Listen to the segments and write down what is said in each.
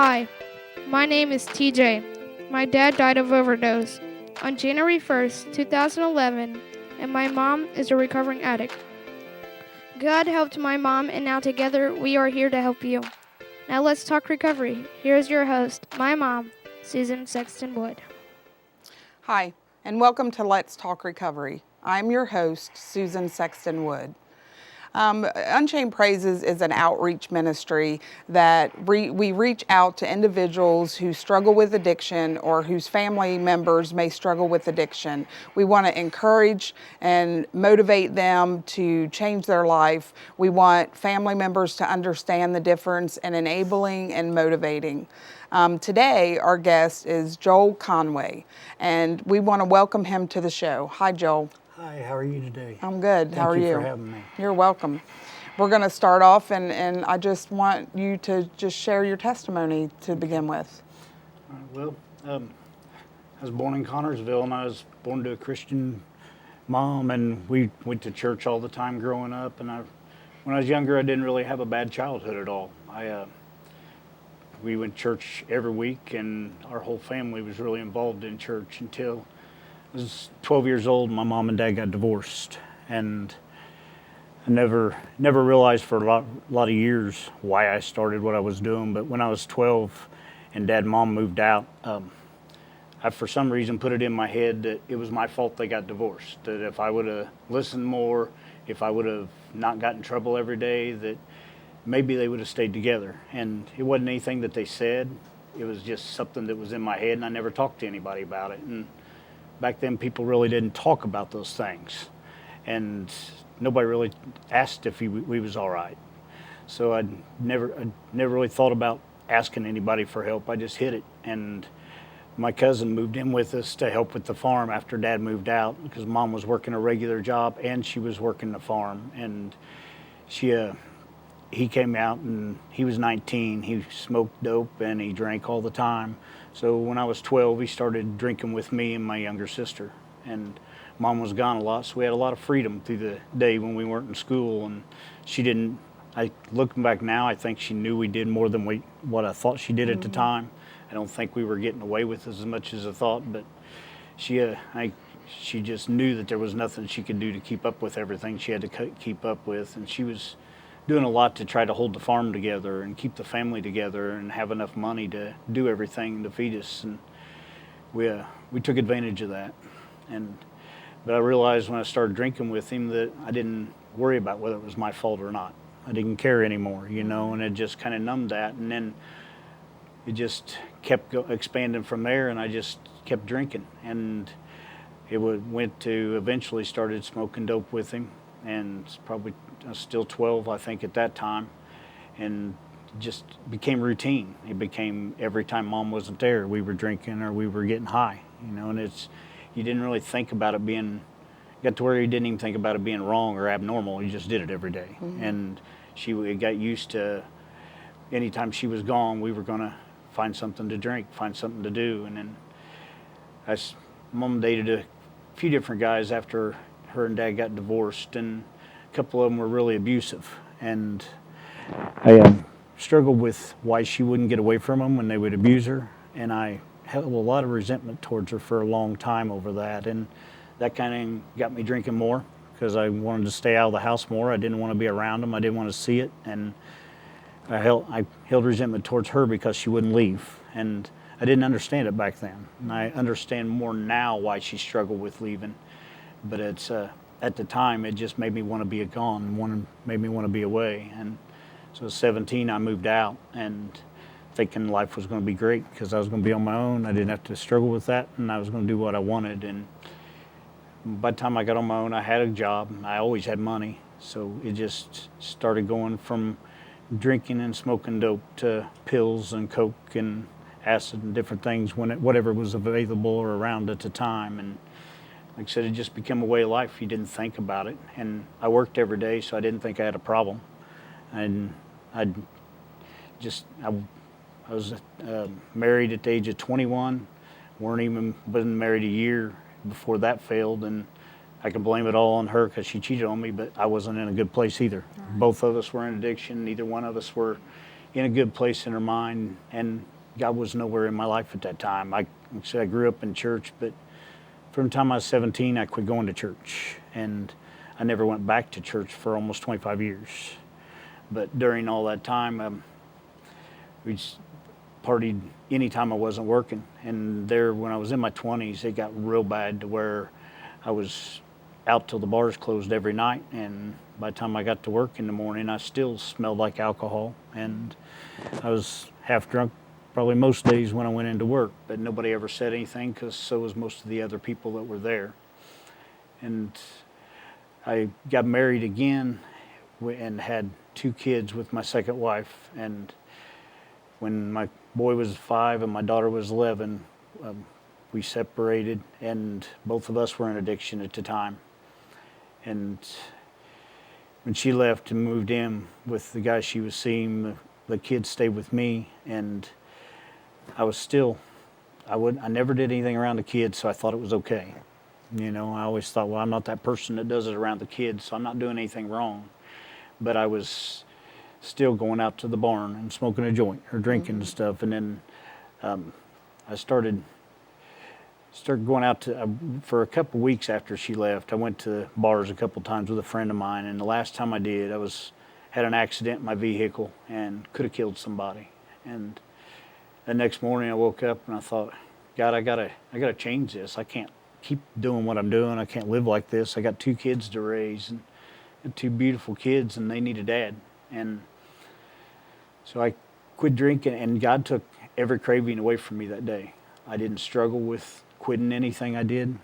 Hi, my name is TJ. My dad died of overdose on January 1st, 2011, and my mom is a recovering addict. God helped my mom, and now together we are here to help you. Now let's talk recovery. Here's your host, my mom, Susan Sexton-Wood. Hi, and welcome to Let's Talk Recovery. I'm your host, Susan Sexton-Wood. Unchained Praises is an outreach ministry that we reach out to individuals who struggle with addiction or whose family members may struggle with addiction. We want to encourage and motivate them to change their life. We want family members to understand the difference in enabling and motivating. Today, our guest is Joel Connway, and we want to welcome him to the show. Hi, Joel. Hi, how are you today? I'm good. How are you? Thank you for having me. You're welcome. We're going to start off, and I just want you to just share your testimony to begin with. Well, I was born in Connorsville, and I was born to a Christian mom, and we went to church all the time growing up. And when I was younger, I didn't really have a bad childhood at all. We went to church every week, and our whole family was really involved in church until I was 12 years old. My mom and dad got divorced, and I never realized for a lot of years why I started what I was doing. But when I was 12 and dad and mom moved out, I for some reason put it in my head that it was my fault they got divorced, that if I would have listened more, if I would have not gotten in trouble every day, that maybe they would have stayed together. And it wasn't anything that they said. It was just something that was in my head, and I never talked to anybody about it. And back then, people really didn't talk about those things, and nobody really asked if we was all right. So I never really thought about asking anybody for help. I just hid it, and my cousin moved in with us to help with the farm after Dad moved out, because Mom was working a regular job and she was working the farm. And he came out, and he was 19. He smoked dope and he drank all the time. So when I was 12, he started drinking with me and my younger sister. And Mom was gone a lot, so we had a lot of freedom through the day when we weren't in school. And she didn't, looking back now, I think she knew we did more than what I thought she did at the time. I don't think we were getting away with as much as I thought, but she just knew that there was nothing she could do to keep up with everything she had to keep up with. And she was doing a lot to try to hold the farm together and keep the family together and have enough money to do everything to feed us. And we took advantage of that. But I realized when I started drinking with him that I didn't worry about whether it was my fault or not. I didn't care anymore, and it just kind of numbed that. And then it just kept expanding from there, and I just kept drinking. And it went to eventually started smoking dope with him, and it's probably still 12, I think, at that time. And it just became routine. It became every time Mom wasn't there, we were drinking or we were getting high, and you didn't really think about it got to where you didn't even think about it being wrong or abnormal. You just did it every day. Mm-hmm. And we got used to anytime she was gone, we were going to find something to drink, find something to do. And then Mom dated a few different guys after her and Dad got divorced, and a couple of them were really abusive. And I struggled with why she wouldn't get away from them when they would abuse her. And I held a lot of resentment towards her for a long time over that. And that kind of got me drinking more because I wanted to stay out of the house more. I didn't want to be around them. I didn't want to see it. And I held resentment towards her because she wouldn't leave. And I didn't understand it back then. And I understand more now why she struggled with leaving. But at the time, it just made me want to be gone, made me want to be away. And so at 17, I moved out, and thinking life was going to be great because I was going to be on my own. I didn't have to struggle with that, and I was going to do what I wanted. And by the time I got on my own, I had a job. I always had money. So it just started going from drinking and smoking dope to pills and coke and acid and different things whatever was available or around at the time. And like I said, it just became a way of life. You didn't think about it. And I worked every day, so I didn't think I had a problem. And I was married at the age of 21. Wasn't married a year before that failed. And I can blame it all on her because she cheated on me, but I wasn't in a good place either. Right. Both of us were in addiction. Neither one of us were in a good place in her mind, and God was nowhere in my life at that time. Like I said, I grew up in church, but from the time I was 17, I quit going to church, and I never went back to church for almost 25 years. But during all that time, we just partied anytime I wasn't working. And there, when I was in my 20s, it got real bad to where I was out till the bars closed every night. And by the time I got to work in the morning, I still smelled like alcohol. And I was half drunk probably most days when I went into work. But nobody ever said anything, because so was most of the other people that were there. And I got married again and had 2 kids with my second wife. And when my boy was 5 and my daughter was 11, we separated, and both of us were in addiction at the time. And when she left and moved in with the guy she was seeing, the kids stayed with me, and I was still, I never did anything around the kids, so I thought it was okay. You know, I always thought, well, I'm not that person that does it around the kids, so I'm not doing anything wrong. But I was still going out to the barn and smoking a joint or drinking and stuff. And then I started going out to, for a couple weeks after she left, I went to bars a couple times with a friend of mine. And the last time I did, had an accident in my vehicle and could have killed somebody. And the next morning I woke up and I thought, God, I gotta change this. I can't keep doing what I'm doing. I can't live like this. I got 2 kids to raise, and 2 beautiful kids, and they need a dad. And so I quit drinking, and God took every craving away from me that day. I didn't struggle with quitting anything I did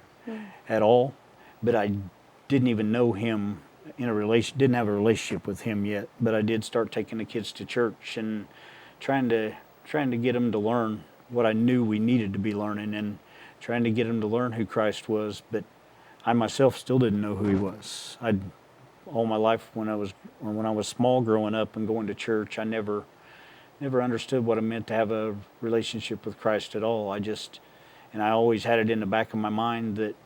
at all, but I didn't even know him didn't have a relationship with him yet. But I did start taking the kids to church and trying to get them to learn what I knew we needed to be learning, and trying to get them to learn who Christ was. But I myself still didn't know who he was. All my life when I was small growing up and going to church, I never understood what it meant to have a relationship with Christ at all. And I always had it in the back of my mind that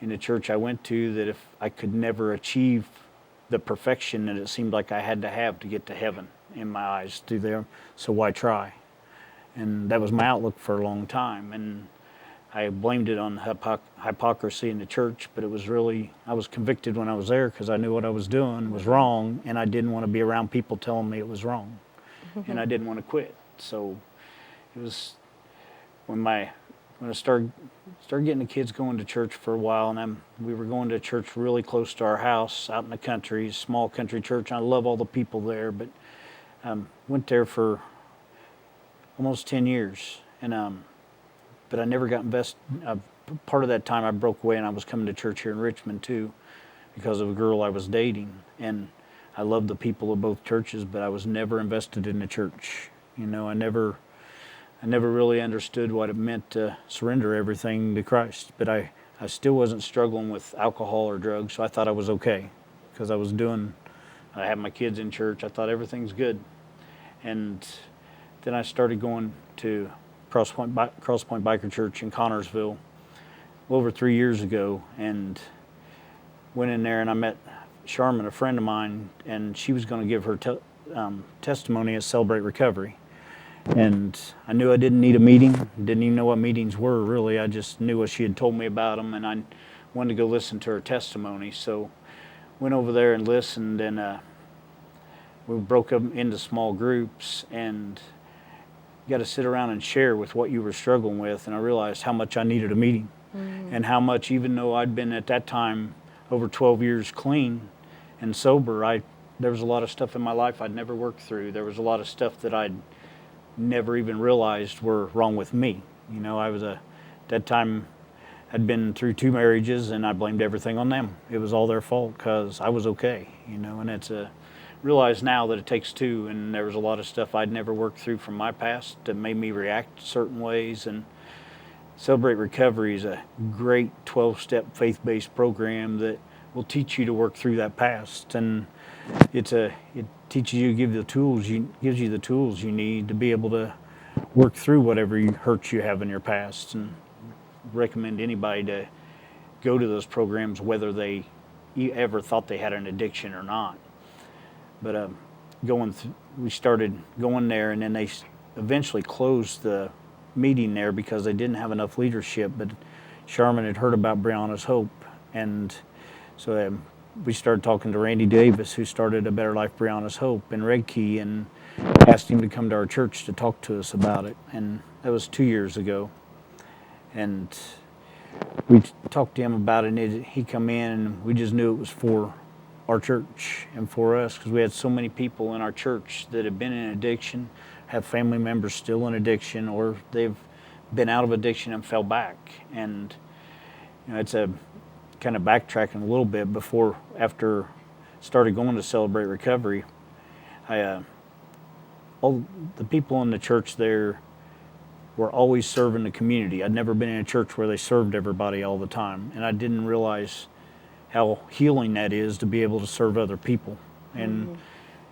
in the church I went to, that if I could never achieve the perfection that it seemed like I had to get to heaven in my eyes through there, so why try? And that was my outlook for a long time. And I blamed it on hypocrisy in the church, but it was really, I was convicted when I was there because I knew what I was doing was wrong, and I didn't want to be around people telling me it was wrong. And I didn't want to quit. So it was when I started getting the kids going to church for a while, and we were going to church really close to our house out in the country, small country church. I love all the people there, but went there for almost 10 years, and but I never got invested. Part of that time I broke away, and I was coming to church here in Richmond too because of a girl I was dating, and I loved the people of both churches, but I was never invested in the church. You know, I never really understood what it meant to surrender everything to Christ. But I still wasn't struggling with alcohol or drugs, so I thought I was okay because I had my kids in church. I thought everything's good. And then I started going to Crosspoint Biker Church in Connorsville over 3 years ago, and went in there and I met Charmin, a friend of mine, and she was going to give her testimony at Celebrate Recovery. And I knew I didn't need a meeting, didn't even know what meetings were really. I just knew what she had told me about them, and I wanted to go listen to her testimony. So went over there and listened, and we broke up into small groups, and you got to sit around and share with what you were struggling with. And I realized how much I needed a meeting, and how much, even though I'd been at that time over 12 years clean and sober, there was a lot of stuff in my life I'd never worked through. There was a lot of stuff that I'd never even realized were wrong with me. You know, at that time I'd been through 2 marriages, and I blamed everything on them. It was all their fault because I was okay, you know. And realize now that it takes 2, and there was a lot of stuff I'd never worked through from my past that made me react certain ways. And Celebrate Recovery is a great 12-step faith-based program that will teach you to work through that past, and it teaches you, gives you the tools you need to be able to work through whatever hurts you have in your past. And recommend anybody to go to those programs, whether they ever thought they had an addiction or not. But we started going there, and then they eventually closed the meeting there because they didn't have enough leadership. But Sharman had heard about Brianna's Hope, and so we started talking to Randy Davis, who started A Better Life Brianna's Hope in Red Key, and asked him to come to our church to talk to us about it. And that was 2 years ago. And we talked to him about it, and he come in, and we just knew it was for our church and for us, because we had so many people in our church that have been in addiction, have family members still in addiction, or they've been out of addiction and fell back. And it's a kind of backtracking a little bit. After started going to Celebrate Recovery, all the people in the church there were always serving the community. I'd never been in a church where they served everybody all the time, and I didn't realize how healing that is to be able to serve other people. And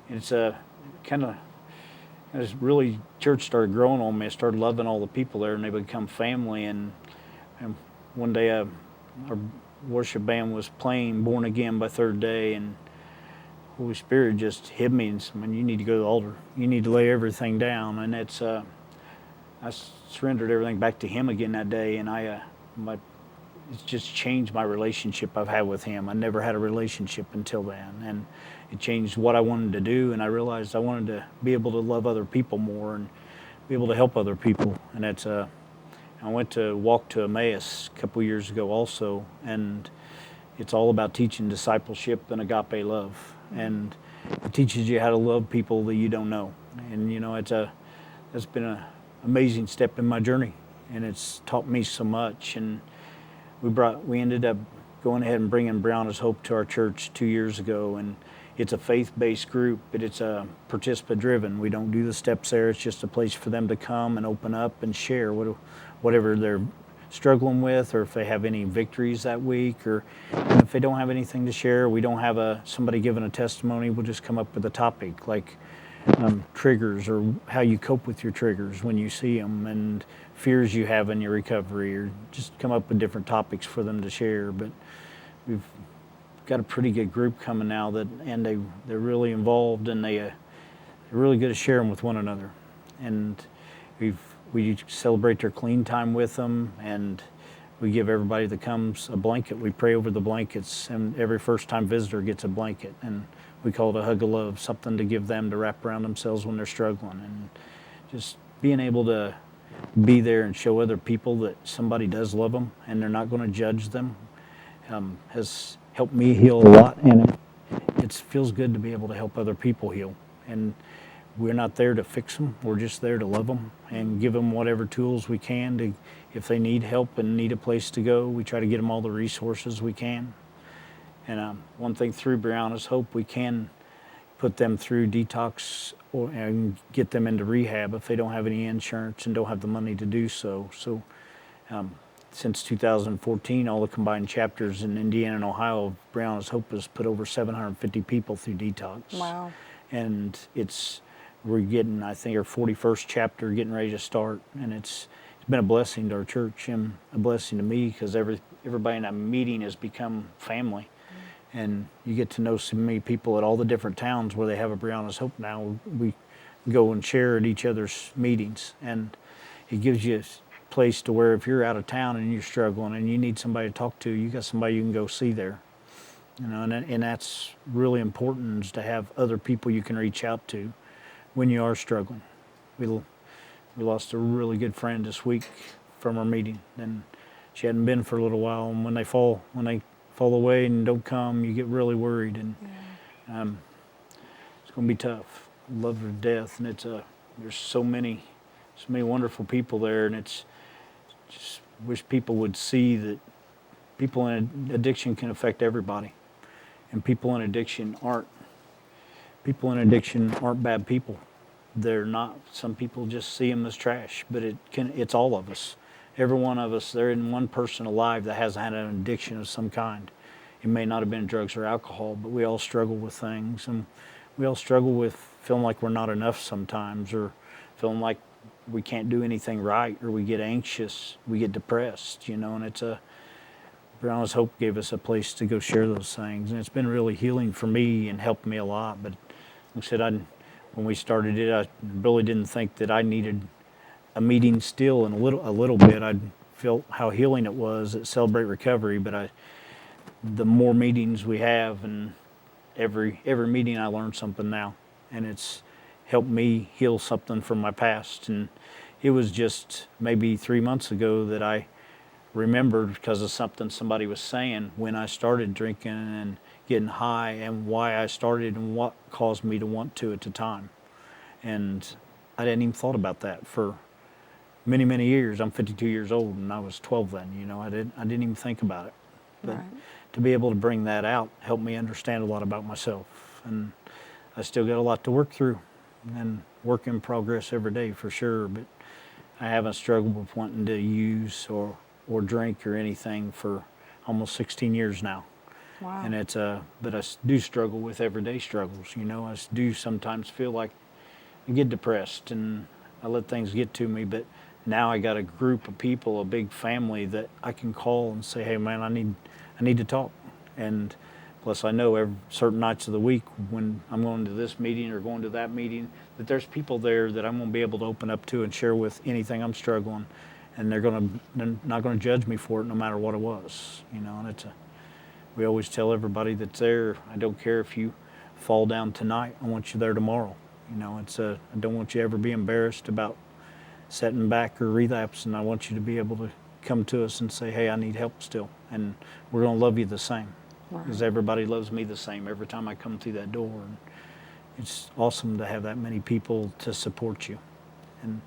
it's a kind of, as really church started growing on me. I started loving all the people there, and they become family. And one day our worship band was playing Born Again by Third Day, and Holy Spirit just hit me and said, "Man, you need to go to the altar. You need to lay everything down." And it's I surrendered everything back to Him again that day, and it's just changed my relationship I've had with Him. I never had a relationship until then, and it changed what I wanted to do. And I realized I wanted to be able to love other people more and be able to help other people. And that's I went to Walk to Emmaus a couple years ago also, and it's all about teaching discipleship and agape love, and it teaches you how to love people that you don't know. And that's been an amazing step in my journey, and it's taught me so much. And we ended up going ahead and bringing Brianna's Hope to our church 2 years ago, and it's a faith-based group, but it's participant-driven. We don't do the steps there. It's just a place for them to come and open up and share whatever they're struggling with, or if they have any victories that week, or if they don't have anything to share, we don't have somebody giving a testimony. We'll just come up with a topic like triggers, or how you cope with your triggers when you see them, and fears you have in your recovery, or just come up with different topics for them to share. But we've got a pretty good group coming now and they're really involved, and they're really good at sharing with one another. And we celebrate their clean time with them, and we give everybody that comes a blanket. We pray over the blankets, and every first-time visitor gets a blanket, and we call it a hug of love, something to give them to wrap around themselves when they're struggling. And just being able to be there and show other people that somebody does love them and they're not going to judge them has helped me heal a lot. And it feels good to be able to help other people heal. And we're not there to fix them. We're just there to love them and give them whatever tools we can if they need help and need a place to go. We try to get them all the resources we can. And one thing through Brianna's Hope, we can put them through detox and get them into rehab if they don't have any insurance and don't have the money to do so. So since 2014, all the combined chapters in Indiana and Ohio of Brianna's Hope has put over 750 people through detox. Wow. And we're getting, I think, our 41st chapter getting ready to start, and it's been a blessing to our church and a blessing to me, because everybody in that meeting has become family. And you get to know so many people at all the different towns where they have a Brianna's Hope now. We go and share at each other's meetings, and it gives you a place to where if you're out of town and you're struggling and you need somebody to talk to, you got somebody you can go see there. And that's really important, is to have other people you can reach out to when you are struggling. We lost a really good friend this week from our meeting, and she hadn't been for a little while. And when they fall away and don't come, you get really worried, and it's going to be tough. I love her to death, and there's so many wonderful people there, and it's just wish people would see that people in addiction can affect everybody, and people in addiction aren't bad people. They're not. Some people just see them as trash, but it's all of us. Every one of us, there isn't one person alive that hasn't had an addiction of some kind. It may not have been drugs or alcohol, but we all struggle with things, and we all struggle with feeling like we're not enough sometimes, or feeling like we can't do anything right, or we get anxious, we get depressed, and Brianna's Hope gave us a place to go share those things, and it's been really healing for me and helped me a lot. But like I said, when we started it, I really didn't think that I needed a meeting still, and a little bit. I felt how healing it was at Celebrate Recovery, but the more meetings we have, and every meeting I learn something now, and it's helped me heal something from my past. And it was just maybe 3 months ago that I remembered, because of something somebody was saying, when I started drinking and getting high, and why I started and what caused me to want to at the time. And I hadn't even thought about that for many, many years. I'm 52 years old, and I was 12 then. You know, I didn't even think about it. But Right. to be able to bring that out helped me understand a lot about myself. And I still got a lot to work through, and work in progress every day for sure. But I haven't struggled with wanting to use or drink or anything for almost 16 years now. Wow. And it's but I do struggle with everyday struggles. You know, I do sometimes feel like I get depressed and I let things get to me. But now I got a group of people, a big family that I can call and say, "Hey, man, I need to talk." And plus, I know certain nights of the week when I'm going to this meeting or going to that meeting, that there's people there that I'm going to be able to open up to and share with anything I'm struggling, and they're not going to judge me for it, no matter what it was. You know, and we always tell everybody that's there, I don't care if you fall down tonight, I want you there tomorrow. You know, I don't want you to ever be embarrassed about setting back or relapsing. I want you to be able to come to us and say, "Hey, I need help still," and we're going to love you the same, because everybody loves me the same every time I come through that door. And it's awesome to have that many people to support you. And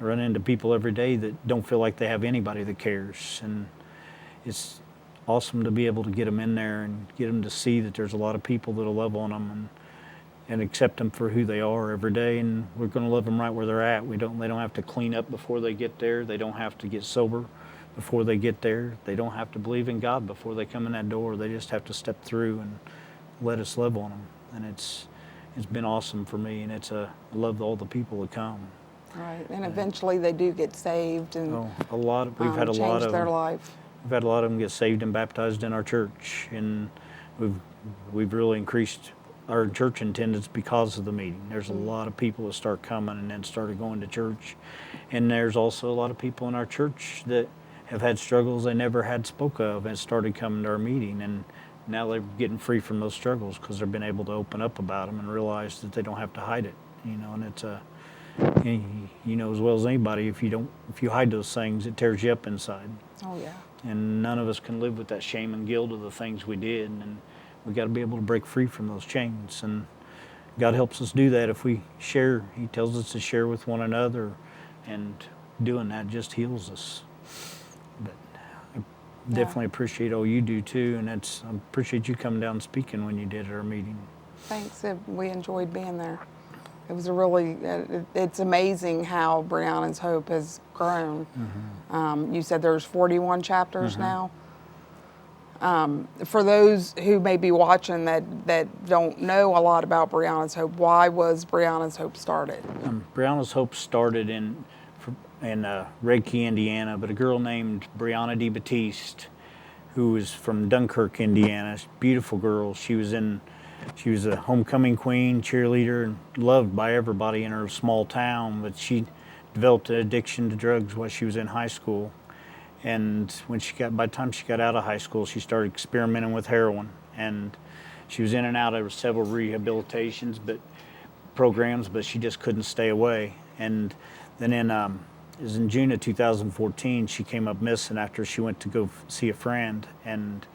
I run into people every day that don't feel like they have anybody that cares, and it's awesome to be able to get them in there and get them to see that there's a lot of people that'll love on them and accept them for who they are every day. And we're going to love them right where they're at. They don't have to clean up before they get there. They don't have to get sober before they get there. They don't have to believe in God before they come in that door. They just have to step through and let us love on them. And it's been awesome for me, and I love all the people that come. Right, and eventually they do get saved, and We've had a lot change of their life. We've had a lot of them get saved and baptized in our church, and we've really increased our church attendance because of the meeting. There's a lot of people that start coming and then started going to church, and there's also a lot of people in our church that have had struggles they never had spoke of and started coming to our meeting, and now they're getting free from those struggles because they've been able to open up about them and realize that they don't have to hide it. You know, and it's you know as well as anybody, if you hide those things, it tears you up inside. Oh yeah. And none of us can live with that shame and guilt of the things we did, and we got to be able to break free from those chains. And God helps us do that if we share. He tells us to share with one another, and doing that just heals us. But I definitely appreciate all you do too, and I appreciate you coming down and speaking when you did at our meeting. Thanks. We enjoyed being there. It was it's amazing how Brianna's Hope has grown. You said there's 41 chapters now. For those who may be watching that don't know a lot about Brianna's Hope, why was Brianna's Hope started? Brianna's Hope started in Red Key, Indiana, but a girl named Brianna D. Batiste, who was from Dunkirk, Indiana. Beautiful girl. She was a homecoming queen, cheerleader, and loved by everybody in her small town, but she developed an addiction to drugs while she was in high school. And by the time she got out of high school, she started experimenting with heroin. And she was in and out of several rehabilitations programs, but she just couldn't stay away. And then it was in June of 2014, she came up missing after she went to go see a friend. And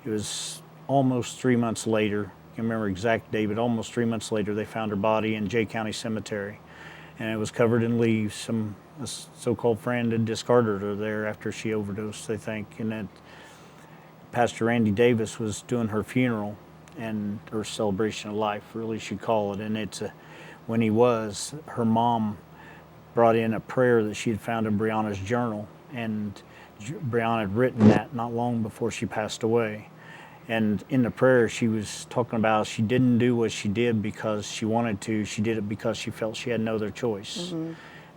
it was almost 3 months later, I can't remember the exact date, but almost 3 months later, they found her body in Jay County Cemetery. And it was covered in leaves. A so-called friend had discarded her there after she overdosed, I think. And then Pastor Randy Davis was doing her funeral, and her celebration of life, really should call it. And when he was, her mom brought in a prayer that she had found in Brianna's journal, and Brianna had written that not long before she passed away. And in the prayer, she was talking about she didn't do what she did because she wanted to. She did it because she felt she had no other choice.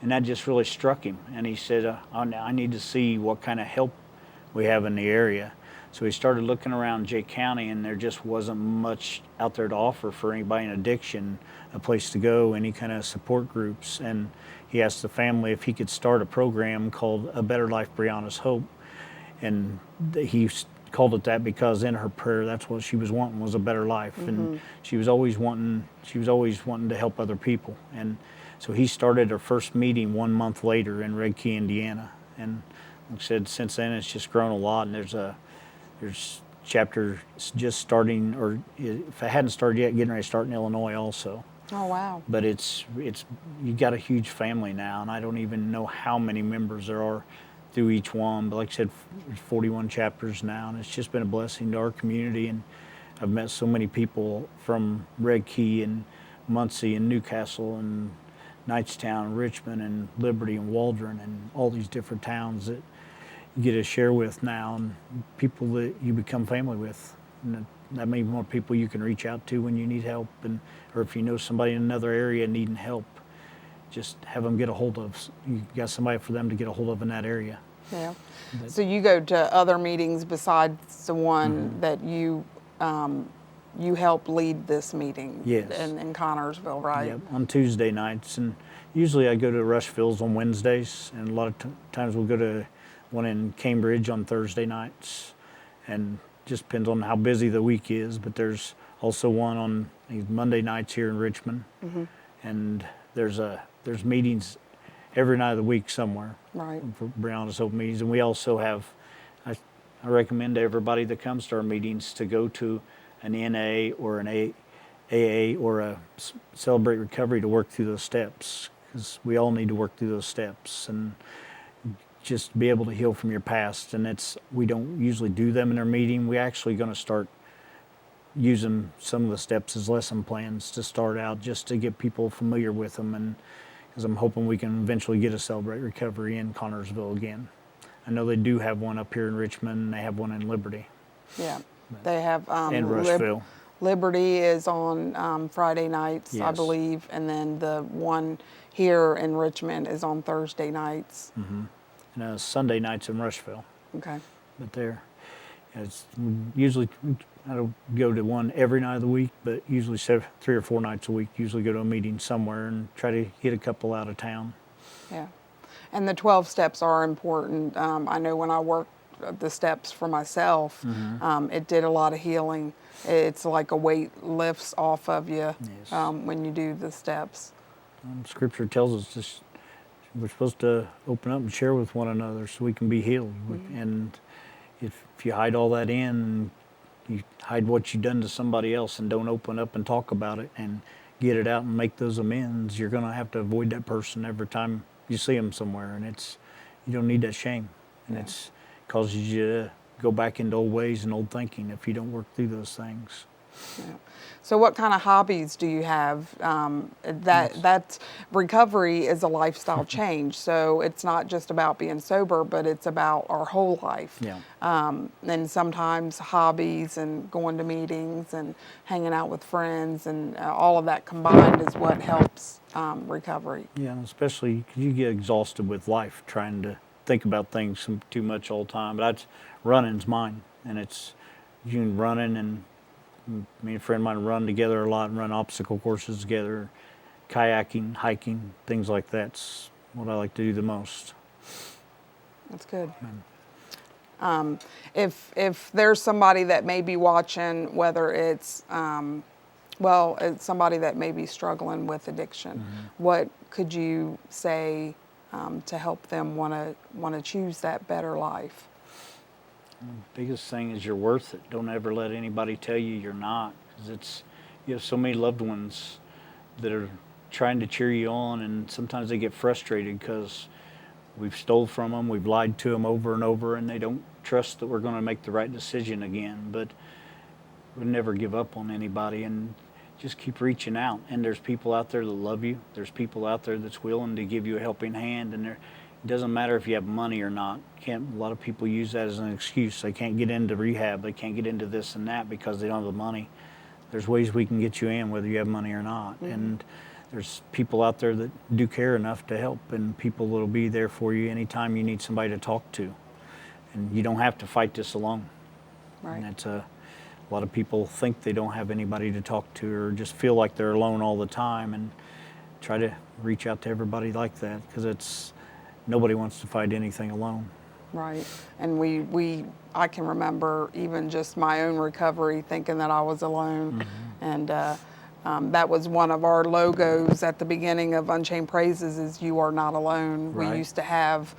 And that just really struck him. And he said, I need to see what kind of help we have in the area. So he started looking around Jay County, and there just wasn't much out there to offer for anybody in addiction, a place to go, any kind of support groups. And he asked the family if he could start a program called A Better Life, Brianna's Hope. And he called it that because in her prayer, that's what she was wanting, was a better life. And she was always wanting to help other people. And so he started our first meeting 1 month later in Red Key, Indiana. And like I said, since then it's just grown a lot. And there's chapter just starting, or if it hadn't started yet, getting ready to start in Illinois also. Oh, wow. But it's you got a huge family now, and I don't even know how many members there are through each one. But like I said, there's 41 chapters now, and it's just been a blessing to our community. And I've met so many people from Red Key and Muncie and Newcastle and Knightstown, Richmond and Liberty and Waldron and all these different towns that you get to share with now, and people that you become family with. And that may be more people you can reach out to when you need help, or if you know somebody in another area needing help, just have them get a hold of. You got somebody for them to get a hold of in that area. Yeah. So you go to other meetings besides the one that you help lead this meeting. Yes. in Connorsville, right? Yep, on Tuesday nights, and usually I go to Rushville's on Wednesdays, and a lot of times we'll go to one in Cambridge on Thursday nights, and just depends on how busy the week is. But there's also one on Monday nights here in Richmond, and there's meetings every night of the week somewhere. Right. For Brianna's Hope meetings, and we also have. I recommend to everybody that comes to our meetings to go to an NA or an AA or a Celebrate Recovery to work through those steps, because we all need to work through those steps and just be able to heal from your past. And we don't usually do them in our meeting. We're actually going to start using some of the steps as lesson plans to start out, just to get people familiar with them, and because I'm hoping we can eventually get a Celebrate Recovery in Connorsville again. I know they do have one up here in Richmond, and they have one in Liberty. Yeah, they have. And Rushville. Liberty is on Friday nights, I Yes. believe, and then the one here in Richmond is on Thursday nights. And Sunday nights in Rushville. Okay. But usually I don't go to one every night of the week, but usually 3 or 4 nights a week. Usually go to a meeting somewhere and try to hit a couple out of town. Yeah, and the 12 steps are important. I know when I worked the steps for myself, it did a lot of healing. It's like a weight lifts off of you Yes. when you do the steps. Scripture tells us we're supposed to open up and share with one another so we can be healed. And if you hide all that in, you hide what you've done to somebody else and don't open up and talk about it and get it out and make those amends, you're going to have to avoid that person every time you see them somewhere. And you don't need that shame. And it causes you to go back into old ways and old thinking if you don't work through those things. Yeah. So what kind of hobbies do you have? That recovery is a lifestyle change. So it's not just about being sober, but it's about our whole life. Yeah. And sometimes hobbies and going to meetings and hanging out with friends and all of that combined is what helps recovery. Yeah, especially because you get exhausted with life trying to think about things too much all the time. But running's mine, and you can running, and me and a friend of mine run together a lot and run obstacle courses together, kayaking, hiking, things like that's what I like to do the most. That's good. If there's somebody that may be watching, whether it's it's somebody that may be struggling with addiction, what could you say to help them want to choose that better life? The biggest thing is you're worth it. Don't ever let anybody tell you you're not, because you have so many loved ones that are trying to cheer you on, and sometimes they get frustrated because we've stole from them, we've lied to them over and over, and they don't trust that we're going to make the right decision again. But we'll never give up on anybody, and just keep reaching out. And there's people out there that love you. There's people out there that's willing to give you a helping hand, and it doesn't matter if you have money or not. A lot of people use that as an excuse. They can't get into rehab. They can't get into this and that because they don't have the money. There's ways we can get you in whether you have money or not. And there's people out there that do care enough to help, and people that will be there for you anytime you need somebody to talk to. And you don't have to fight this alone. Right. And it's a lot of people think they don't have anybody to talk to or just feel like they're alone all the time, and try to reach out to everybody like that, because nobody wants to fight anything alone. Right. And I can remember even just my own recovery thinking that I was alone. And that was one of our logos at the beginning of Unchained Praises, is "You are not alone." Right. We used to have,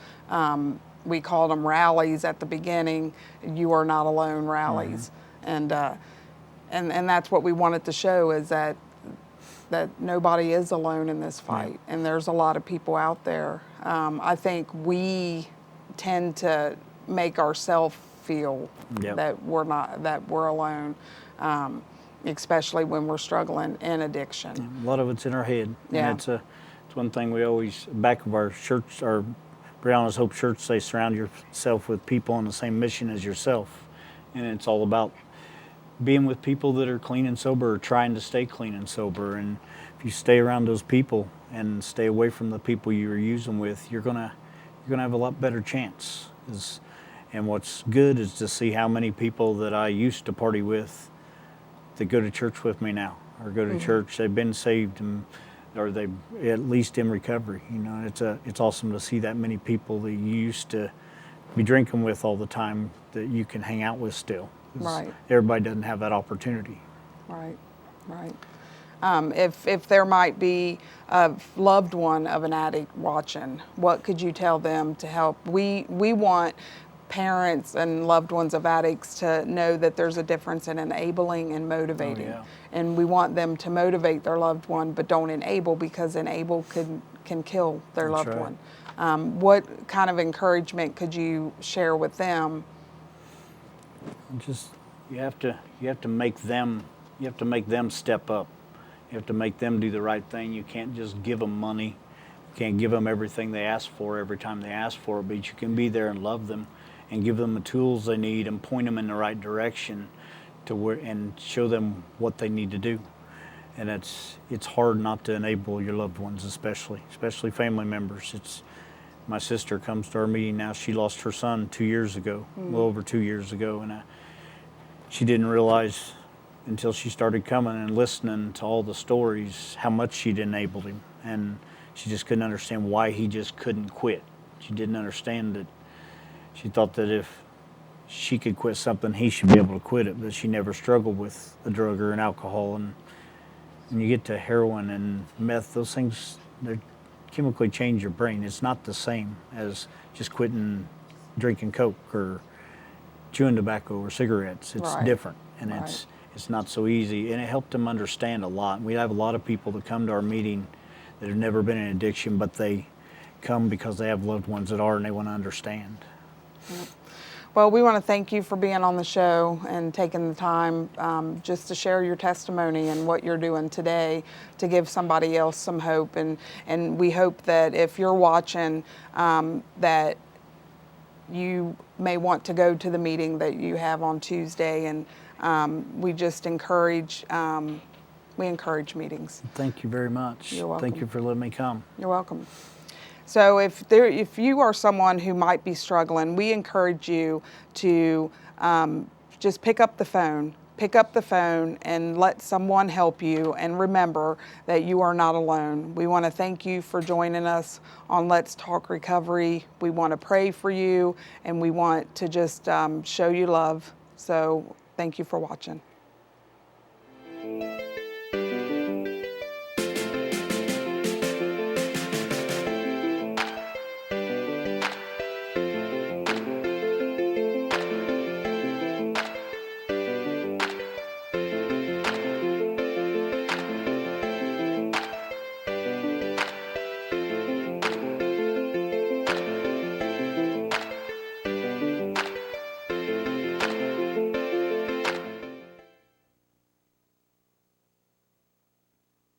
we called them rallies at the beginning, "You are not alone" rallies. And that's what we wanted to show, is that nobody is alone in this fight. And there's a lot of people out there. I think we tend to make ourselves feel that we're alone, especially when we're struggling in addiction. A lot of it's in our head. Yeah. And it's one thing we always, back of our church, our Brianna's Hope Church, say surround yourself with people on the same mission as yourself. And it's all about being with people that are clean and sober, or trying to stay clean and sober. And if you stay around those people and stay away from the people you're using with, you're gonna have a lot better chance. And what's good is to see how many people that I used to party with that go to church with me now, or go to church. They've been saved, or they at least in recovery. You know, it's awesome to see that many people that you used to be drinking with all the time that you can hang out with still. 'Cause Right. everybody doesn't have that opportunity. Right. If there might be a loved one of an addict watching, what could you tell them to help? We want parents and loved ones of addicts to know that there's a difference in enabling and motivating. Oh, yeah. And we want them to motivate their loved one, but don't enable, because enable can kill their That's loved right. one. What kind of encouragement could you share with them? Just you have to make them step up. You have to make them do the right thing. You can't just give them money. You can't give them everything they ask for every time they ask for it, but you can be there and love them and give them the tools they need and point them in the right direction and show them what they need to do. And it's hard not to enable your loved ones, especially family members. My sister comes to our meeting now. She lost her son 2 years ago, well over 2 years ago, and she didn't realize until she started coming and listening to all the stories how much she'd enabled him, and she just couldn't understand why he just couldn't quit. She didn't understand that. She thought that if she could quit something, he should be able to quit it, but she never struggled with a drug or an alcohol. And when you get to heroin and meth, those things, they chemically change your brain. It's not the same as just quitting drinking Coke or chewing tobacco or cigarettes. It's Right. different, and Right. it's not so easy. And it helped them understand a lot. We have a lot of people that come to our meeting that have never been in addiction, but they come because they have loved ones that are, and they want to understand. Well, we want to thank you for being on the show and taking the time just to share your testimony and what you're doing today to give somebody else some hope. And we hope that if you're watching, that you may want to go to the meeting that you have on Tuesday. And we just encourage meetings. Thank you very much. You're welcome. Thank you for letting me come. You're welcome. So if you are someone who might be struggling, we encourage you to just pick up the phone and let someone help you, and remember that you are not alone. We want to thank you for joining us on Let's Talk Recovery. We want to pray for you, and we want to just show you love. So thank you for watching.